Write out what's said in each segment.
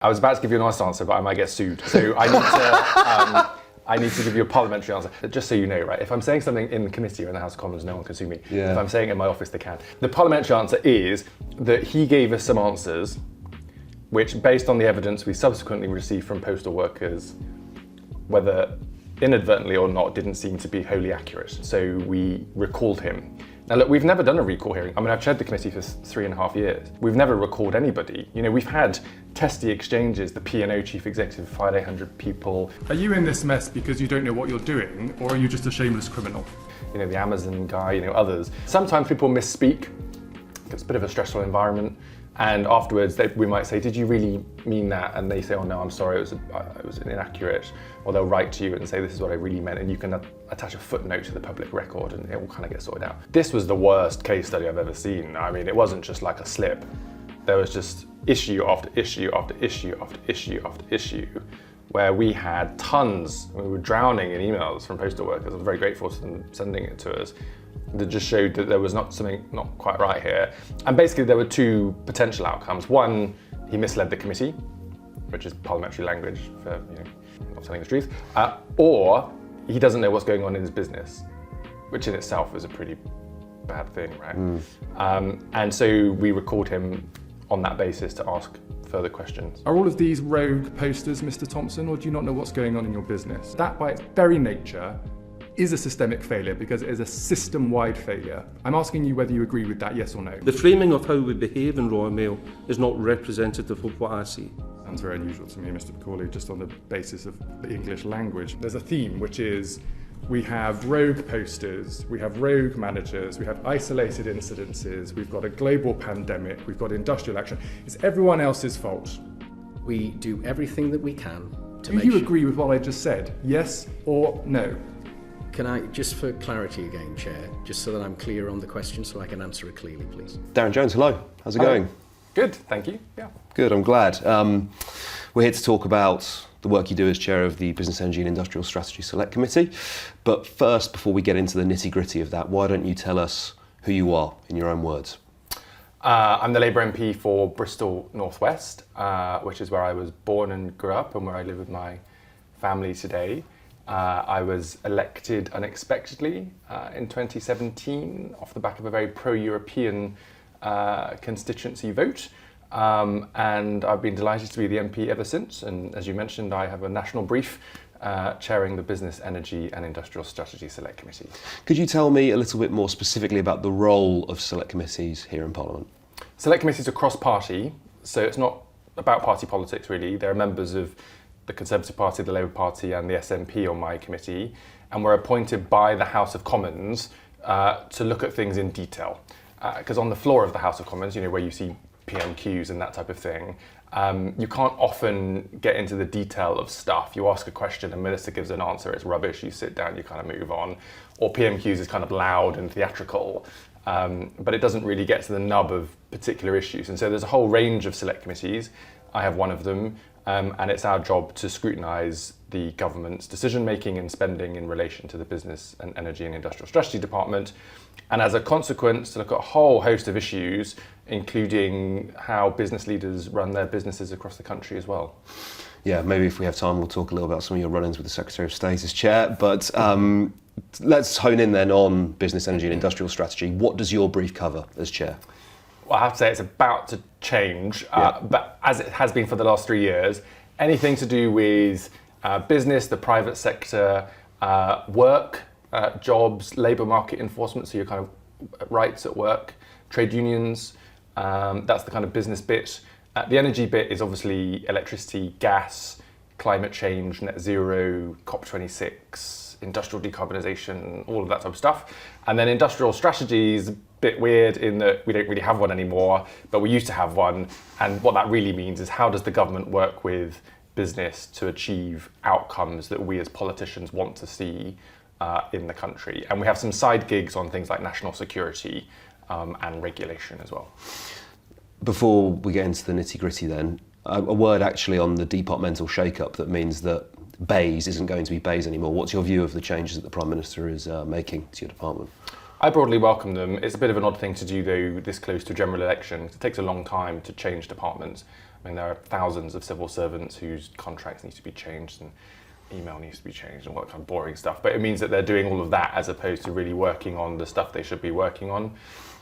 I was about to give you an honest answer, but I might get sued. So I need to give you a parliamentary answer. Just so you know, right? If I'm saying something in the committee or in the House of Commons, no one can sue me. Yeah. If I'm saying it in my office, they can. The parliamentary answer is that he gave us some answers, which, based on the evidence we subsequently received from postal workers, whether inadvertently or not, didn't seem to be wholly accurate. So we recalled him. Now look, we've never done a recall hearing. I mean, I've chaired the committee for 3.5 years. We've never recalled anybody. You know, we've had testy exchanges, the P&O chief executive fired 800 people. Are you in this mess because you don't know what you're doing, or are you just a shameless criminal? You know, the Amazon guy, you know, others. Sometimes people misspeak. It's a bit of a stressful environment. And afterwards, we might say, did you really mean that? And they say, oh no, I'm sorry, it was inaccurate. Or they'll write to you and say, this is what I really meant. And you can attach a footnote to the public record and it will kind of get sorted out. This was the worst case study I've ever seen. I mean, it wasn't just like a slip. There was just issue after issue after issue after issue after issue, where we had tons, we were drowning in emails from postal workers. I'm very grateful to them sending it to us. That just showed that there was something not quite right here. And basically there were two potential outcomes. One, he misled the committee, which is parliamentary language for, you know, not telling the truth. Or he doesn't know what's going on in his business, which in itself is a pretty bad thing, right? And so we recalled him on that basis to ask further questions. Are all of these rogue posters, Mr. Thompson, or do you not know what's going on in your business? That by its very nature is a systemic failure because it is a system-wide failure. I'm asking you whether you agree with that, yes or no. The framing of how we behave in Royal Mail is not representative of what I see. Sounds very unusual to me, Mr. Macaulay, just on the basis of the English language. There's a theme, which is we have rogue posters, we have rogue managers, we have isolated incidences, we've got a global pandemic, we've got industrial action. It's everyone else's fault. We do everything that we can to Do make you sure... agree with what I just said? Yes or no? Can I, just for clarity again, Chair, just so that I'm clear on the question so I can answer it clearly, please? Darren Jones, hello. How's it going? Good, thank you. Yeah. Good, I'm glad. We're here to talk about the work you do as chair of the Business, Energy and Industrial Strategy Select Committee. But first, before we get into the nitty-gritty of that, why don't you tell us who you are in your own words? I'm the Labour MP for Bristol North West, which is where I was born and grew up and where I live with my family today. I was elected unexpectedly in 2017 off the back of a very pro-European constituency vote. And I've been delighted to be the MP ever since. And as you mentioned, I have a national brief chairing the Business, Energy and Industrial Strategy Select Committee. Could you tell me a little bit more specifically about the role of select committees here in Parliament? Select committees are cross-party, so it's not about party politics really. There are members of the Conservative Party, the Labour Party and the SNP on my committee, and we're appointed by the House of Commons to look at things in detail. Because on the floor of the House of Commons, you know, where you see PMQs and that type of thing, you can't often get into the detail of stuff. You ask a question, a minister gives an answer, it's rubbish, you sit down, you kind of move on. Or PMQs is kind of loud and theatrical, but it doesn't really get to the nub of particular issues. And so there's a whole range of select committees. I have one of them, and it's our job to scrutinise the government's decision-making and spending in relation to the Business and Energy and Industrial Strategy Department. And as a consequence, to look at a whole host of issues, including how business leaders run their businesses across the country as well. Yeah, maybe if we have time, we'll talk a little about some of your run-ins with the Secretary of State as chair. But let's hone in then on business, energy and industrial strategy. What does your brief cover as chair? Well, I have to say it's about to change, but as it has been for the last 3 years, anything to do with business, the private sector, work, jobs, labour market enforcement, so your kind of rights at work, trade unions, that's the kind of business bit. The energy bit is obviously electricity, gas, climate change, net zero, COP26, industrial decarbonisation, all of that type of stuff. And then industrial strategy is a bit weird in that we don't really have one anymore, but we used to have one. And what that really means is how does the government work with business to achieve outcomes that we as politicians want to see in the country. And we have some side gigs on things like national security and regulation as well. Before we get into the nitty-gritty then, a word actually on the departmental shake-up that means that BEIS isn't going to be BEIS anymore. What's your view of the changes that the Prime Minister is making to your department? I broadly welcome them. It's a bit of an odd thing to do though this close to a general election. It takes a long time to change departments. I mean, there are thousands of civil servants whose contracts need to be changed and email needs to be changed and all that kind of boring stuff. But it means that they're doing all of that as opposed to really working on the stuff they should be working on.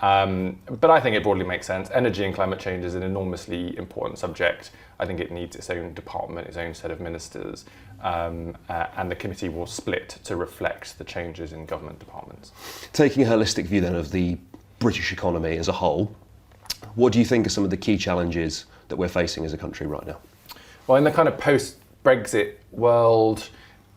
But I think it broadly makes sense. Energy and climate change is an enormously important subject. I think it needs its own department, its own set of ministers, and the committee will split to reflect the changes in government departments. Taking a holistic view then of the British economy as a whole, what do you think are some of the key challenges that we're facing as a country right now? Well, in the kind of post-Brexit world,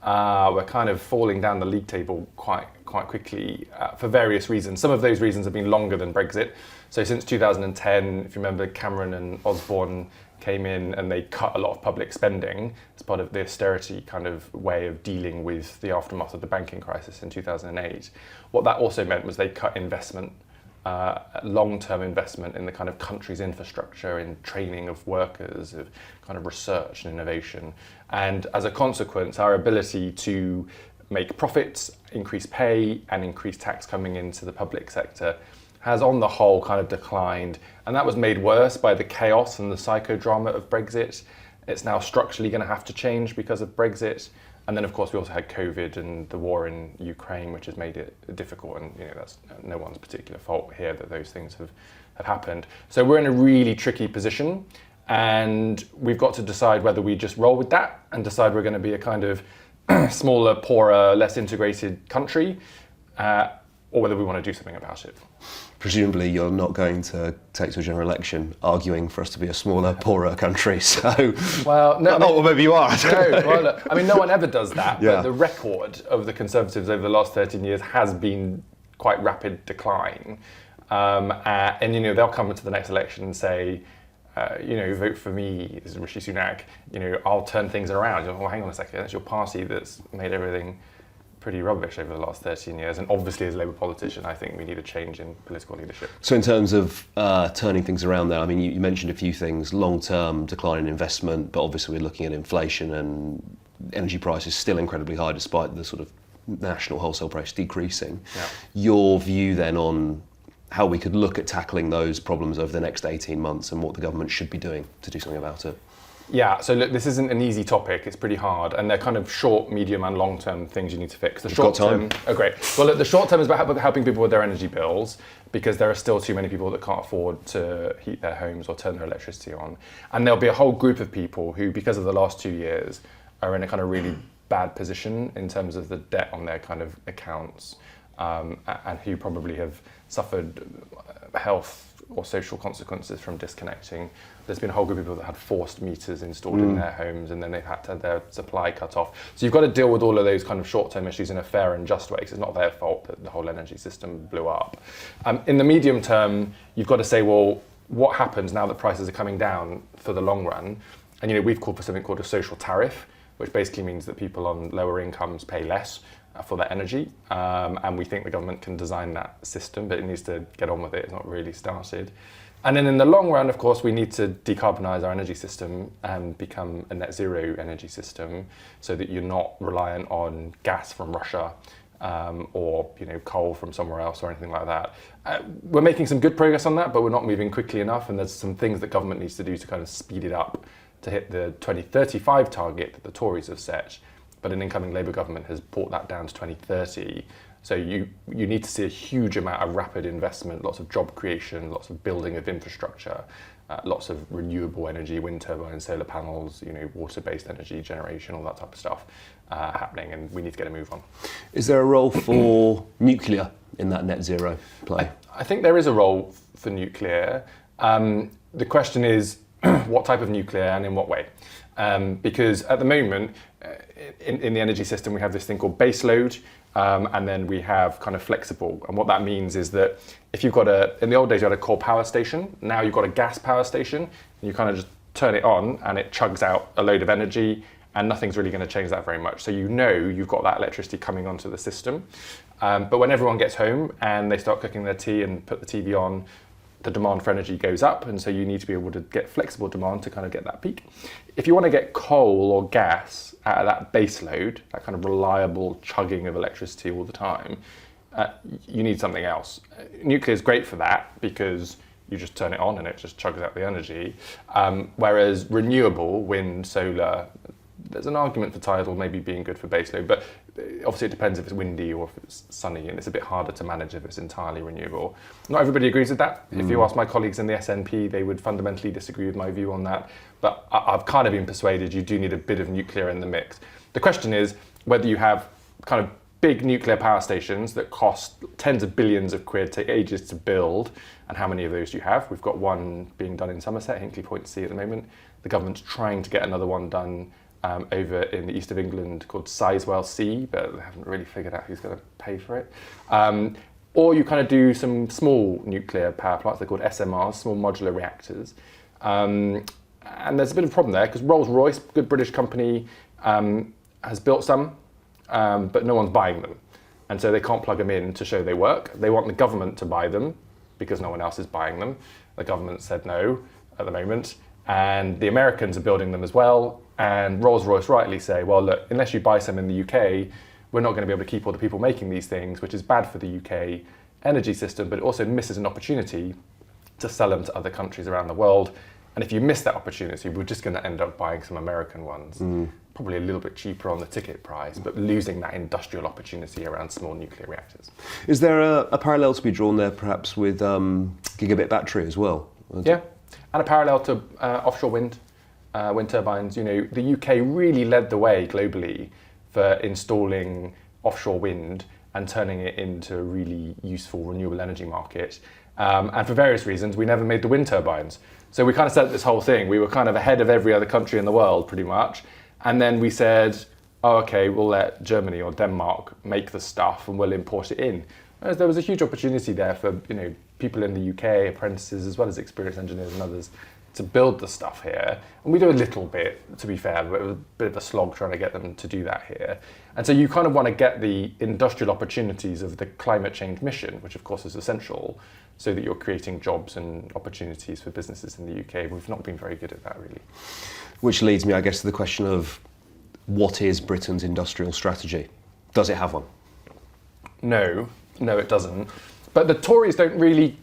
we're kind of falling down the league table quite quickly for various reasons. Some of those reasons have been longer than Brexit. So since 2010, if you remember, Cameron and Osborne came in and they cut a lot of public spending as part of the austerity kind of way of dealing with the aftermath of the banking crisis in 2008. What that also meant was they cut investment, long-term investment in the kind of country's infrastructure, in training of workers, of kind of research and innovation. And as a consequence, our ability to make profits, increase pay, and increase tax coming into the public sector has on the whole kind of declined. And that was made worse by the chaos and the psychodrama of Brexit. It's now structurally going to have to change because of Brexit. And then, of course, we also had COVID and the war in Ukraine, which has made it difficult. And that's no one's particular fault here that those things have happened. So we're in a really tricky position. And we've got to decide whether we just roll with that and decide we're going to be a kind of smaller, poorer, less integrated country, or whether we want to do something about it. Presumably you're not going to take to a general election arguing for us to be a smaller, poorer country, so... Well, no. Well, maybe you are. Well, look, I mean, no one ever does that, Yeah. but the record of the Conservatives over the last 13 years has been quite rapid decline. And they'll come into the next election and say, vote for me, this is Rishi Sunak, I'll turn things around. Well, hang on a second, that's your party that's made everything pretty rubbish over the last 13 years. And obviously as a Labour politician, I think we need a change in political leadership. So in terms of turning things around there, I mean, you mentioned a few things, long-term decline in investment, but obviously we're looking at inflation and energy prices still incredibly high despite the sort of national wholesale price decreasing. Yeah. Your view then on how we could look at tackling those problems over the next 18 months and what the government should be doing to do something about it? Yeah, so look, this isn't an easy topic, it's pretty hard, and they're kind of short, medium and long-term things you need to fix. The short term, great. Well, look, the short term is about helping people with their energy bills, because there are still too many people that can't afford to heat their homes or turn their electricity on. And there'll be a whole group of people who, because of the last 2 years, are in a kind of really bad position in terms of the debt on their kind of accounts, and who probably have suffered health or social consequences from disconnecting. There's been a whole group of people that had forced meters installed in their homes, and then they've had to have their supply cut off. So you've got to deal with all of those kind of short-term issues in a fair and just way, because it's not their fault that the whole energy system blew up. In the medium term, you've got to say, well, what happens now that prices are coming down for the long run? And we've called for something called a social tariff, which basically means that people on lower incomes pay less for their energy, and we think the government can design that system, but it needs to get on with it. It's not really started. And then in the long run, of course, we need to decarbonise our energy system and become a net zero energy system, so that you're not reliant on gas from Russia or coal from somewhere else or anything like that. We're making some good progress on that, but we're not moving quickly enough, and there's some things that government needs to do to kind of speed it up to hit the 2035 target that the Tories have set. But an incoming Labour government has brought that down to 2030. So you need to see a huge amount of rapid investment, lots of job creation, lots of building of infrastructure, lots of renewable energy, wind turbines, solar panels, water-based energy generation, all that type of stuff happening, and we need to get a move on. Is there a role for nuclear in that net zero play? I think there is a role for nuclear. The question is, what type of nuclear and in what way? Because at the moment, in the energy system, we have this thing called baseload, and then we have kind of flexible. And what that means is that if you've got in the old days, you had a coal power station. Now you've got a gas power station, and you kind of just turn it on and it chugs out a load of energy, and nothing's really going to change that very much. So you've got that electricity coming onto the system. But when everyone gets home and they start cooking their tea and put the TV on, the demand for energy goes up, and so you need to be able to get flexible demand to kind of get that peak. If you want to get coal or gas out of that base load, that kind of reliable chugging of electricity all the time, you need something else. Nuclear is great for that because you just turn it on and it just chugs out the energy. Whereas renewable, wind, solar, there's an argument for tidal maybe being good for baseload, but obviously it depends if it's windy or if it's sunny, and it's a bit harder to manage if it's entirely renewable. Not everybody agrees with that. If you ask my colleagues in the SNP, they would fundamentally disagree with my view on that. But I've kind of been persuaded you do need a bit of nuclear in the mix. The question is whether you have kind of big nuclear power stations that cost tens of billions of quid, take ages to build, and how many of those do you have? We've got one being done in Somerset, Hinkley Point C at the moment. The government's trying to get another one done over in the east of England called Sizewell C, but they haven't really figured out who's going to pay for it. Or you kind of do some small nuclear power plants, they're called SMRs, small modular reactors. And there's a bit of a problem there because Rolls-Royce, good British company, has built some, but no one's buying them. And so they can't plug them in to show they work. They want the government to buy them because no one else is buying them. The government said no at the moment. And the Americans are building them as well. And Rolls-Royce rightly say, well, look, unless you buy some in the UK, we're not going to be able to keep all the people making these things, which is bad for the UK energy system, but it also misses an opportunity to sell them to other countries around the world. And if you miss that opportunity, we're just going to end up buying some American ones, probably a little bit cheaper on the ticket price, but losing that industrial opportunity around small nuclear reactors. Is there a parallel to be drawn there, perhaps, with gigabit battery as well? Yeah, and a parallel to offshore wind turbines. You know, the UK really led the way globally for installing offshore wind and turning it into a really useful renewable energy market. And for various reasons, we never made the wind turbines. So we kind of said this whole thing. We were kind of ahead of every other country in the world, pretty much. And then we said, oh, okay, we'll let Germany or Denmark make the stuff and we'll import it in. Whereas there was a huge opportunity there for, you know, people in the UK, apprentices, as well as experienced engineers and others, to build the stuff here. And we do a little bit, to be fair, but it was a bit of a slog trying to get them to do that here. And so you kind of want to get the industrial opportunities of the climate change mission, which of course is essential, so that you're creating jobs and opportunities for businesses in the UK. We've not been very good at that, really. Which leads me, I guess, to the question of what is Britain's industrial strategy? Does it have one? No, it doesn't. But the Tories don't really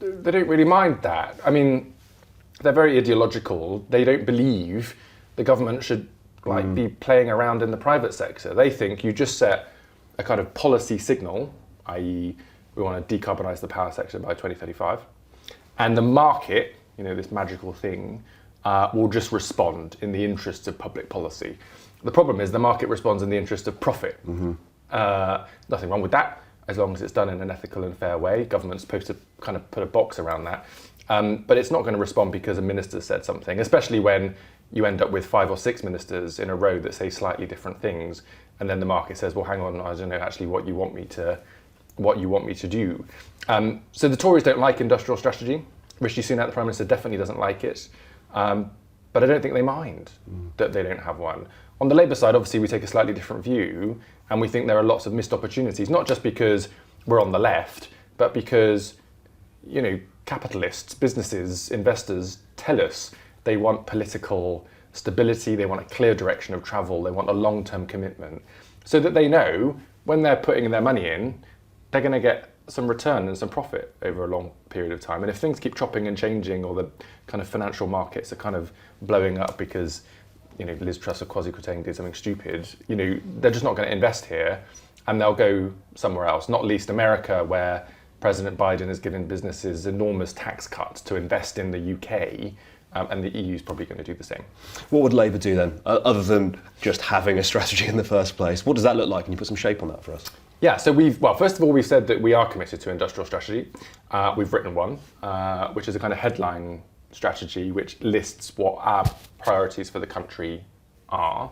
mind that. I mean, they're very ideological. They don't believe the government should be playing around in the private sector. They think you just set a kind of policy signal, i.e. we want to decarbonise the power sector by 2035, and the market, you know, this magical thing, will just respond in the interests of public policy. The problem is the market responds in the interest of profit. Nothing wrong with that, as long as it's done in an ethical and fair way. Government's supposed to kind of put a box around that. But it's not going to respond because a minister said something, especially when you end up with 5 or 6 ministers in a row that say slightly different things, and then the market says, well, hang on, I don't know actually what you want me to do. So the Tories don't like industrial strategy. Rishi Sunak, the Prime Minister, definitely doesn't like it. But I don't think they mind that they don't have one. On the Labour side, obviously, we take a slightly different view, and we think there are lots of missed opportunities, not just because we're on the left, but because, you know, capitalists, businesses, investors tell us they want political stability, they want a clear direction of travel, they want a long-term commitment, so that they know when they're putting their money in, they're going to get some return and some profit over a long period of time. And if things keep chopping and changing, or the kind of financial markets are kind of blowing up because, you know, Liz Truss or Kwasi Kwarteng did something stupid, you know, they're just not going to invest here, and they'll go somewhere else, not least America, where President Biden has given businesses enormous tax cuts to invest in the UK, and the EU is probably going to do the same. What would Labour do then, other than just having a strategy in the first place? What does that look like? Can you put some shape on that for us? Yeah, so first of all, we've said that we are committed to industrial strategy. We've written one, which is a kind of headline strategy which lists what our priorities for the country are.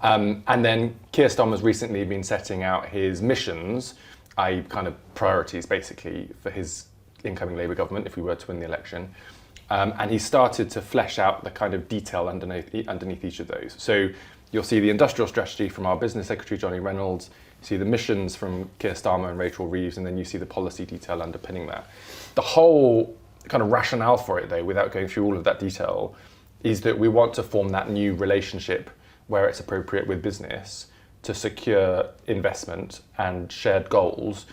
And then Keir Starmer's recently been setting out his missions, i.e. kind of priorities basically for his incoming Labour government if we were to win the election. And he started to flesh out the kind of detail underneath each of those. So you'll see the industrial strategy from our business secretary, Johnny Reynolds, you see the missions from Keir Starmer and Rachel Reeves, and then you see the policy detail underpinning that. The whole kind of rationale for it, though, without going through all of that detail, is that we want to form that new relationship where it's appropriate with business to secure investment and shared goals,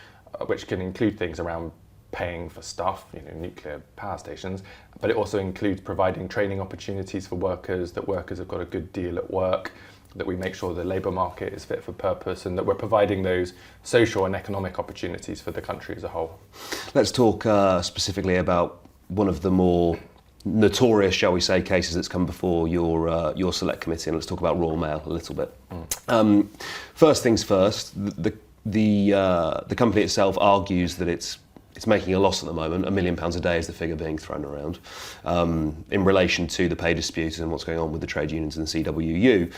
which can include things around paying for stuff, nuclear power stations, but it also includes providing training opportunities for workers, that workers have got a good deal at work, that we make sure the labour market is fit for purpose, and that we're providing those social and economic opportunities for the country as a whole. Let's talk specifically about one of the more notorious, shall we say, cases that's come before your select committee, and let's talk about Royal Mail a little bit. First things first, the company itself argues that it's making a loss at the moment. £1 million a day is the figure being thrown around in relation to the pay dispute and what's going on with the trade unions and the CWU.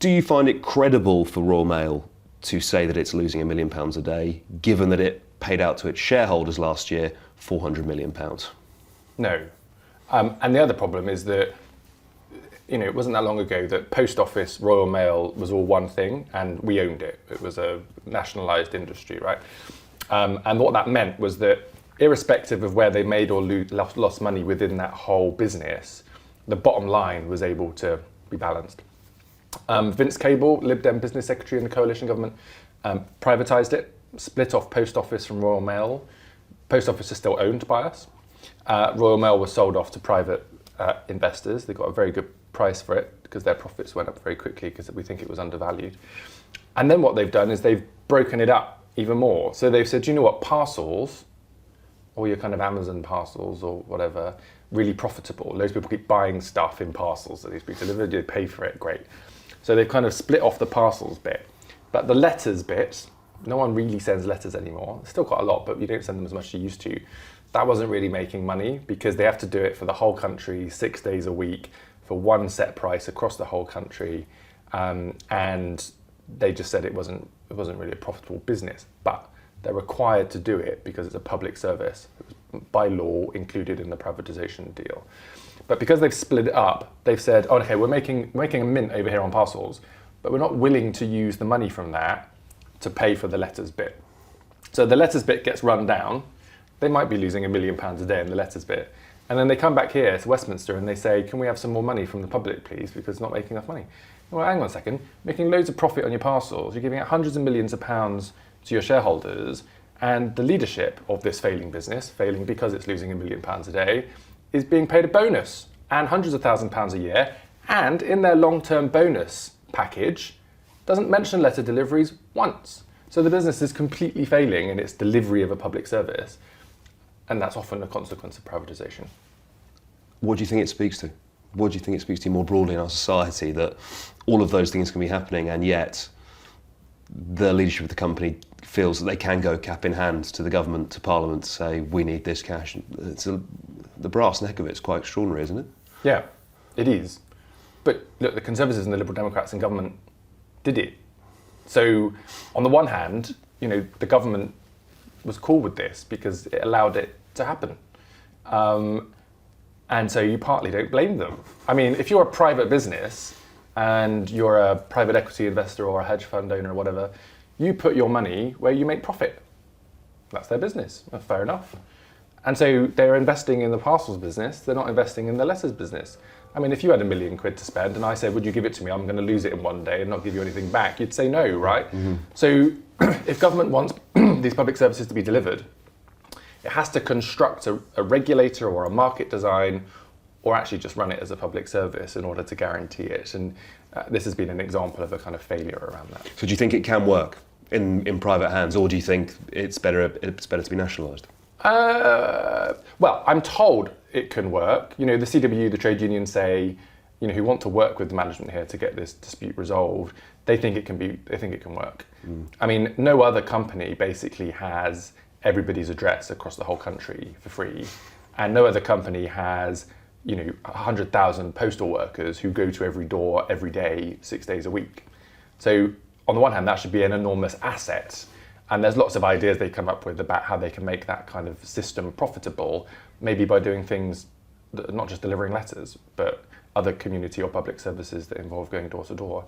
Do you find it credible for Royal Mail to say that it's losing £1 million a day, given that it paid out to its shareholders last year £400 million? No. And the other problem is that, it wasn't that long ago that Post Office, Royal Mail was all one thing, and we owned it. It was a nationalised industry, right? And what that meant was that irrespective of where they made or lost money within that whole business, the bottom line was able to be balanced. Vince Cable, Lib Dem business secretary in the coalition government, privatised it, split off Post Office from Royal Mail. Post Office is still owned by us. Royal Mail was sold off to private investors. They got a very good price for it because their profits went up very quickly because we think it was undervalued. And then what they've done is they've broken it up even more. So they've said, you know what, parcels, or your kind of Amazon parcels or whatever, really profitable. Loads of people keep buying stuff in parcels that needs to be delivered, they pay for it, great. So they've kind of split off the parcels bit. But the letters bit, no one really sends letters anymore. There's still quite a lot, but you don't send them as much as you used to. That wasn't really making money because they have to do it for the whole country, 6 days a week, for one set price across the whole country. And they just said it wasn't really a profitable business, but they're required to do it because it's a public service. It was by law included in the privatization deal. But because they've split it up, they've said, oh, okay, we're making a mint over here on parcels, but we're not willing to use the money from that to pay for the letters bit. So the letters bit gets run down. They might be losing £1 million a day in the letters bit. And then they come back here to Westminster and they say, can we have some more money from the public, please, because it's not making enough money. Well, hang on a second, making loads of profit on your parcels, you're giving out hundreds of millions of pounds to your shareholders, and the leadership of this failing business, failing because it's losing £1 million a day, is being paid a bonus and hundreds of £1,000s a year, and in their long-term bonus package, doesn't mention letter deliveries once. So the business is completely failing in its delivery of a public service, and that's often a consequence of privatisation. What do you think it speaks to? What do you think it speaks to more broadly in our society, that all of those things can be happening and yet the leadership of the company feels that they can go cap in hand to the government, to Parliament, to say, we need this cash? The brass neck of it is quite extraordinary, isn't it? Yeah, it is. But look, the Conservatives and the Liberal Democrats in government did it. So on the one hand, the government was cool with this because it allowed it to happen. And so you partly don't blame them. I mean, if you're a private business and you're a private equity investor or a hedge fund owner or whatever, you put your money where you make profit. That's their business. That's fair enough. And so they're investing in the parcels business. They're not investing in the letters business. I mean, if you had £1 million to spend and I said, would you give it to me? I'm going to lose it in one day and not give you anything back. You'd say no, right? Mm-hmm. So if government wants these public services to be delivered, it has to construct a regulator or a market design, or actually just run it as a public service in order to guarantee it. And this has been an example of a kind of failure around that. So do you think it can work in private hands, or do you think it's better to be nationalised? Well, I'm told it can work. The CWU, the trade unions say, who want to work with the management here to get this dispute resolved, they think it can work. I mean, no other company basically has everybody's address across the whole country for free, and no other company has 100,000 postal workers who go to every door every day, 6 days a week. So on the one hand, that should be an enormous asset, and there's lots of ideas they come up with about how they can make that kind of system profitable, maybe by doing things that are not just delivering letters, but other community or public services that involve going door to door.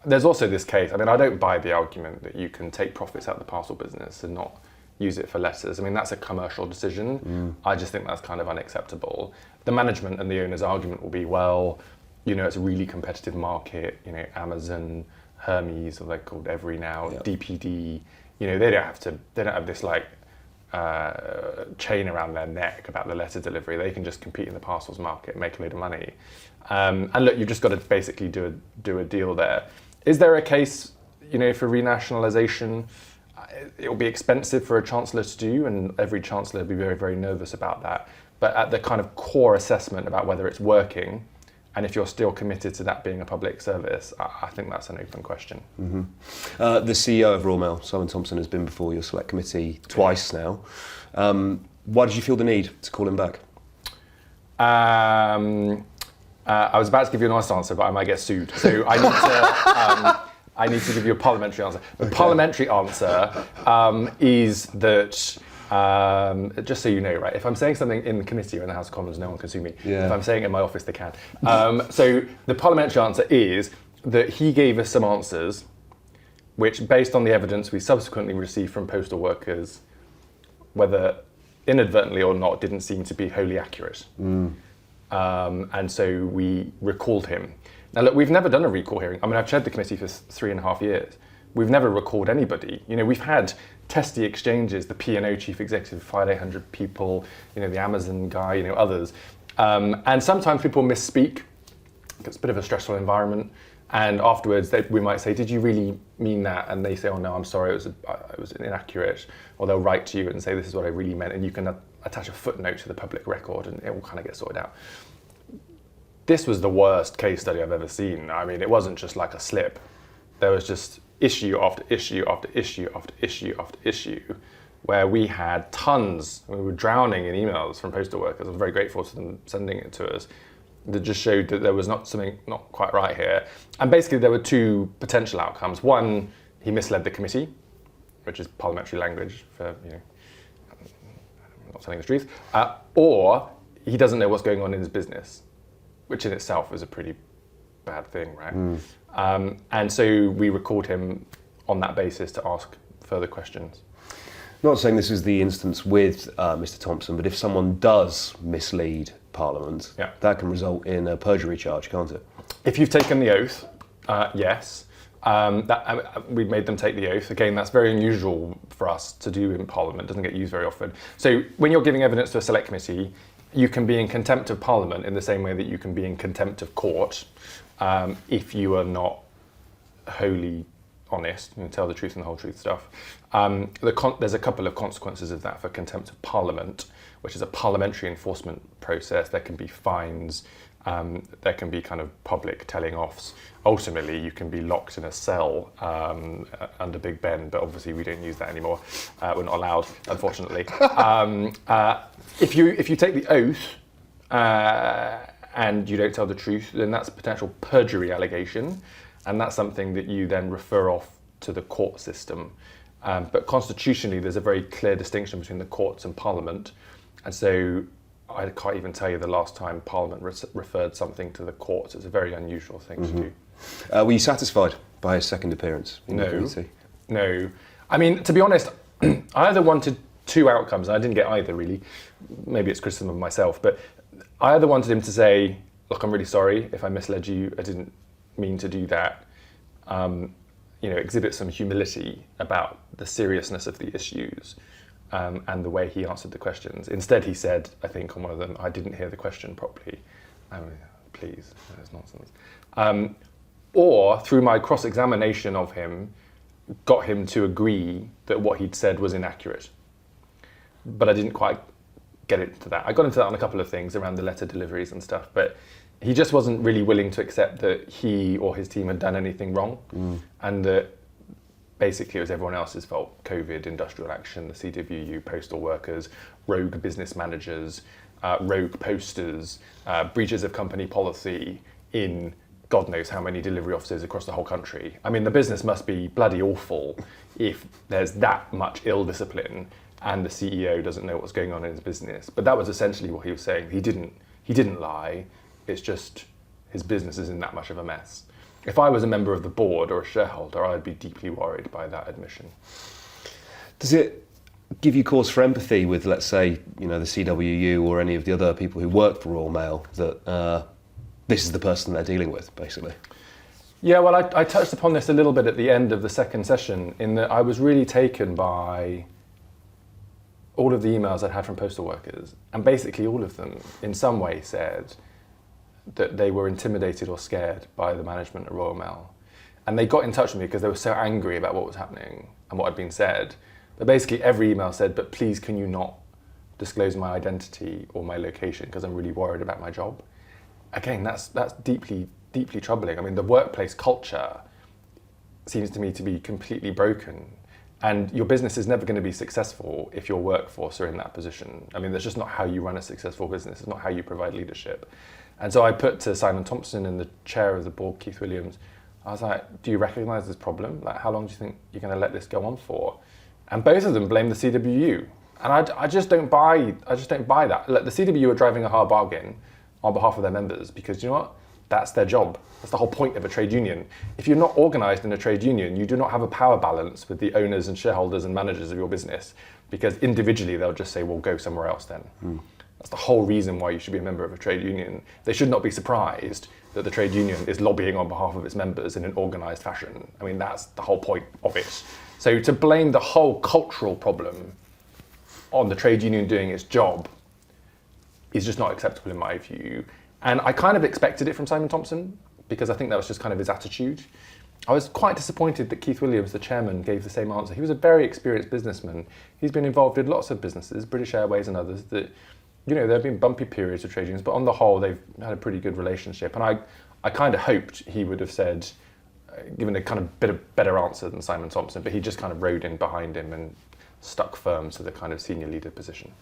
There's also this case, I mean, I don't buy the argument that you can take profits out of the parcel business and not use it for letters. I mean, that's a commercial decision. I just think that's kind of unacceptable. The management and the owner's argument will be, well, it's a really competitive market, Amazon, Hermes, or they're called Every now, DPD, they don't have this like chain around their neck about the letter delivery. They can just compete in the parcels market, make a load of money. And look, you've just got to basically do a deal there. Is there a case, for renationalisation? It will be expensive for a chancellor to do, and every chancellor will be very, very nervous about that. But at the kind of core assessment about whether it's working, and if you're still committed to that being a public service, I think that's an open question. Mm-hmm. The CEO of Royal Mail, Simon Thompson, has been before your select committee twice now. Why did you feel the need to call him back? I was about to give you an honest answer, but I might get sued. So I need to give you a parliamentary answer. The parliamentary answer is that, just so you know, right, if I'm saying something in the committee or in the House of Commons, no one can sue me. Yeah. If I'm saying it in my office, they can. So the parliamentary answer is that he gave us some answers which, based on the evidence we subsequently received from postal workers, whether inadvertently or not, didn't seem to be wholly accurate. And so we recalled him. Now look, we've never done a recall hearing. I mean, I've chaired the committee for 3.5 years. We've never recalled anybody. We've had testy exchanges, the P&O chief executive fired 800 people, the Amazon guy, others. And sometimes people misspeak. It's a bit of a stressful environment. And afterwards, we might say, did you really mean that? And they say, oh no, I'm sorry, it was inaccurate. Or they'll write to you and say, this is what I really meant. And you can attach a footnote to the public record and it will kind of get sorted out. This was the worst case study I've ever seen. I mean, it wasn't just like a slip. There was just issue after issue after issue after issue after issue where we had tons, we were drowning in emails from postal workers. I was very grateful to them sending it to us. That just showed that there was something not quite right here. And basically there were two potential outcomes. One, he misled the committee, which is parliamentary language for, not telling the truth. Or he doesn't know what's going on in his business, which in itself is a pretty bad thing, right? And so we recalled him on that basis to ask further questions. I'm not saying this is the instance with Mr. Thompson, but if someone does mislead Parliament, that can result in a perjury charge, can't it? If you've taken the oath, yes. We've made them take the oath. Again, that's very unusual for us to do in Parliament. It doesn't get used very often. So when you're giving evidence to a select committee, you can be in contempt of Parliament in the same way that you can be in contempt of court if you are not wholly honest and tell the truth and the whole truth stuff. There's a couple of consequences of that for contempt of Parliament, which is a parliamentary enforcement process. There can be fines, there can be kind of public telling offs. Ultimately, you can be locked in a cell under Big Ben, but obviously we don't use that anymore. We're not allowed, unfortunately. If you take the oath and you don't tell the truth, then that's a potential perjury allegation, and that's something that you then refer off to the court system. But constitutionally, there's a very clear distinction between the courts and Parliament, and so I can't even tell you the last time Parliament referred something to the courts. It's a very unusual thing to do. Were you satisfied by his second appearance in the committee? No. I mean, to be honest, I either wanted two outcomes, and I didn't get either really. Maybe it's criticism of myself, but I either wanted him to say, look, I'm really sorry if I misled you, I didn't mean to do that. Exhibit some humility about the seriousness of the issues and the way he answered the questions. Instead, he said, I think on one of them, I didn't hear the question properly. I mean, please, that's nonsense. Or through my cross-examination of him, got him to agree that what he'd said was inaccurate. But I didn't quite get into that. I got into that on a couple of things around the letter deliveries and stuff, but he just wasn't really willing to accept that he or his team had done anything wrong, and that basically it was everyone else's fault. COVID, industrial action, the CWU, postal workers, rogue business managers, rogue posters, breaches of company policy in God knows how many delivery offices across the whole country. I mean, the business must be bloody awful if there's that much ill discipline and the CEO doesn't know what's going on in his business. But that was essentially what he was saying. He didn't lie. It's just his business is in that much of a mess. If I was a member of the board or a shareholder, I'd be deeply worried by that admission. Does it give you cause for empathy with, let's say, the CWU or any of the other people who work for Royal Mail, that this is the person they're dealing with, basically? Yeah, well, I touched upon this a little bit at the end of the second session, in that I was really taken by all of the emails I'd had from postal workers, and basically all of them in some way said that they were intimidated or scared by the management at Royal Mail. And they got in touch with me because they were so angry about what was happening and what had been said. But basically every email said, but please can you not disclose my identity or my location because I'm really worried about my job. Again, that's deeply, deeply troubling. I mean, the workplace culture seems to me to be completely broken. And your business is never going to be successful if your workforce are in that position. I mean, that's just not how you run a successful business. It's not how you provide leadership. And so I put to Simon Thompson and the chair of the board, Keith Williams, I was like, do you recognise this problem? Like, how long do you think you're going to let this go on for? And both of them blame the CWU. And I just don't buy that. Like, the CWU are driving a hard bargain on behalf of their members because, you know what? That's their job. That's the whole point of a trade union. If you're not organised in a trade union, you do not have a power balance with the owners and shareholders and managers of your business, because individually they'll just say, well, go somewhere else then. That's the whole reason why you should be a member of a trade union. They should not be surprised that the trade union is lobbying on behalf of its members in an organised fashion. I mean, that's the whole point of it. So to blame the whole cultural problem on the trade union doing its job is just not acceptable in my view. And I kind of expected it from Simon Thompson, because I think that was just kind of his attitude. I was quite disappointed that Keith Williams, the chairman, gave the same answer. He was a very experienced businessman. He's been involved in lots of businesses, British Airways and others, that, you know, there have been bumpy periods of trade unions, but on the whole, they've had a pretty good relationship. And I kind of hoped he would have said, given a kind of better answer than Simon Thompson, but he just kind of rode in behind him and stuck firm to the kind of senior leader position.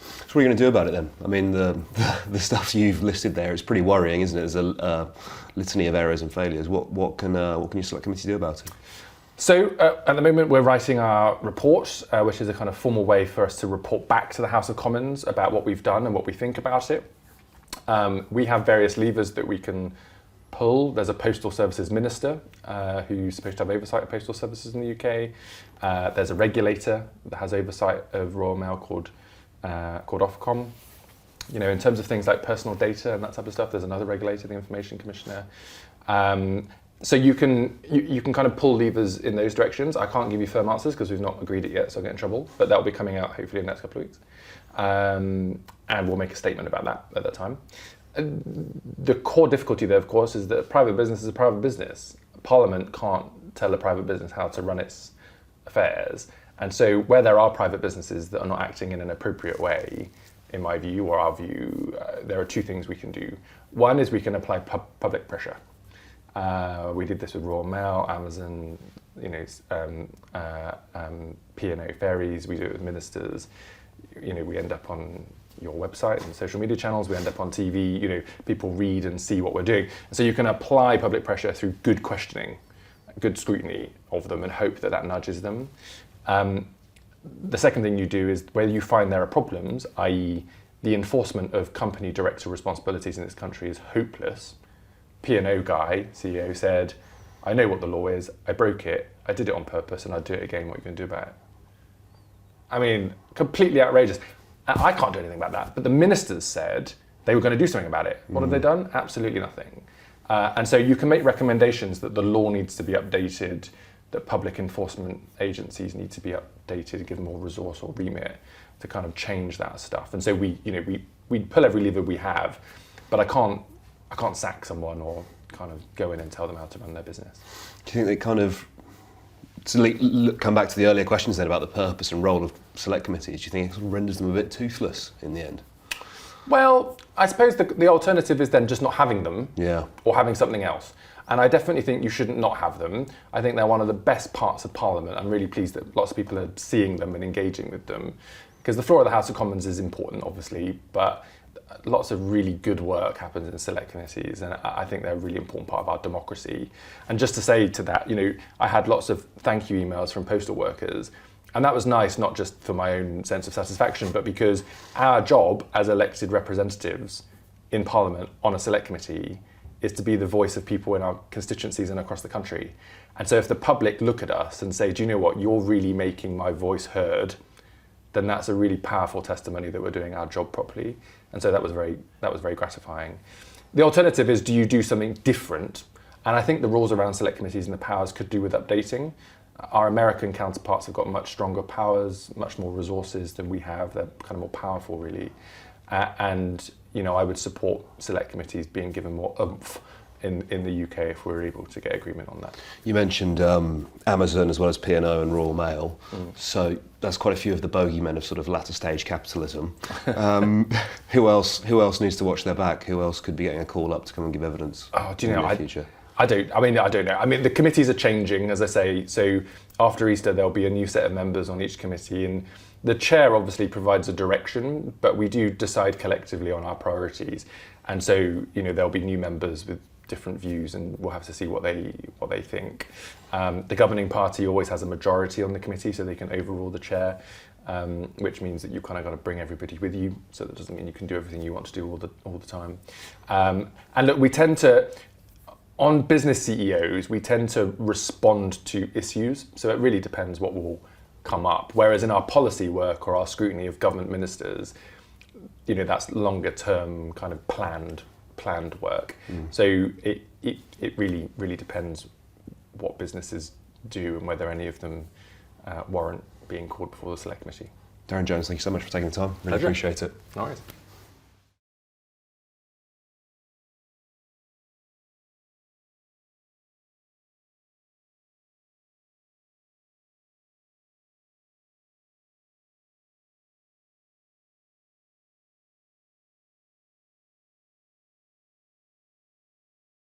So what are you going to do about it then? I mean, the stuff you've listed there is pretty worrying, isn't it? There's a litany of errors and failures. What can your select committee do about it? So at the moment we're writing our report, which is a kind of formal way for us to report back to the House of Commons about what we've done and what we think about it. We have various levers that we can pull. There's a Postal Services Minister who's supposed to have oversight of postal services in the UK. There's a regulator that has oversight of Royal Mail called Ofcom. You know, in terms of things like personal data and that type of stuff, there's another regulator, the Information Commissioner. So you can kind of pull levers in those directions. I can't give you firm answers because we've not agreed it yet, so I'll get in trouble. But that'll be coming out hopefully in the next couple of weeks. And we'll make a statement about that at that time. The core difficulty there, of course, is that private business is a private business. Parliament can't tell a private business how to run its affairs. And so where there are private businesses that are not acting in an appropriate way, in my view or our view, there are two things we can do. One is we can apply public pressure. We did this with Royal Mail, Amazon, you know, P&O ferries. We do it with ministers. You know, we end up on your website and social media channels. We end up on TV. You know, people read and see what we're doing. And so you can apply public pressure through good questioning, good scrutiny of them, and hope that that nudges them. The second thing you do is where you find there are problems, i.e. the enforcement of company director responsibilities in this country is hopeless. P&O guy, CEO, said, I know what the law is, I broke it, I did it on purpose, and I'd do it again. What are you going to do about it? I mean, completely outrageous. I can't do anything about that, but the ministers said they were going to do something about it. What have they done? Absolutely nothing. And so you can make recommendations that the law needs to be updated, that public enforcement agencies need to be updated, give more resource or remit to kind of change that stuff. And so we pull every lever we have, but I can't sack someone or kind of go in and tell them how to run their business. Do you think they kind of, to come back to the earlier questions then about the purpose and role of select committees, do you think it sort of renders them a bit toothless in the end? Well, I suppose the alternative is then just not having them, or having something else. And I definitely think you shouldn't not have them. I think they're one of the best parts of Parliament. I'm really pleased that lots of people are seeing them and engaging with them, because the floor of the House of Commons is important, obviously, but lots of really good work happens in select committees, and I think they're a really important part of our democracy. And just to say to that, you know, I had lots of thank you emails from postal workers, and that was nice, not just for my own sense of satisfaction, but because our job as elected representatives in Parliament on a select committee is to be the voice of people in our constituencies and across the country. And so if the public look at us and say, do you know what, you're really making my voice heard, then that's a really powerful testimony that we're doing our job properly. And so that was very gratifying. The alternative is, do you do something different? And I think the rules around select committees and the powers could do with updating. Our American counterparts have got much stronger powers, much more resources than we have. They're kind of more powerful, really. And I would support select committees being given more oomph in the UK if we're able to get agreement on that. You mentioned Amazon as well as P&O and Royal Mail. So that's quite a few of the bogeymen of sort of latter stage capitalism. Who else needs to watch their back? Who else could be getting a call up to come and give evidence in the near future? I don't know. I mean, the committees are changing, as I say. So after Easter, there'll be a new set of members on each committee, and the chair obviously provides a direction, but we do decide collectively on our priorities. And so, there'll be new members with different views, and we'll have to see what they think. The governing party always has a majority on the committee, so they can overrule the chair, which means that you've kind of got to bring everybody with you. So that doesn't mean you can do everything you want to do all the time. And look, we tend to, on business CEOs, we tend to respond to issues. So it really depends what will come up. Whereas in our policy work or our scrutiny of government ministers, that's longer term kind of planned work. So it really depends what businesses do and whether any of them warrant being called before the select committee. Darren Jones, thank you so much for taking the time. Really appreciate it. All right.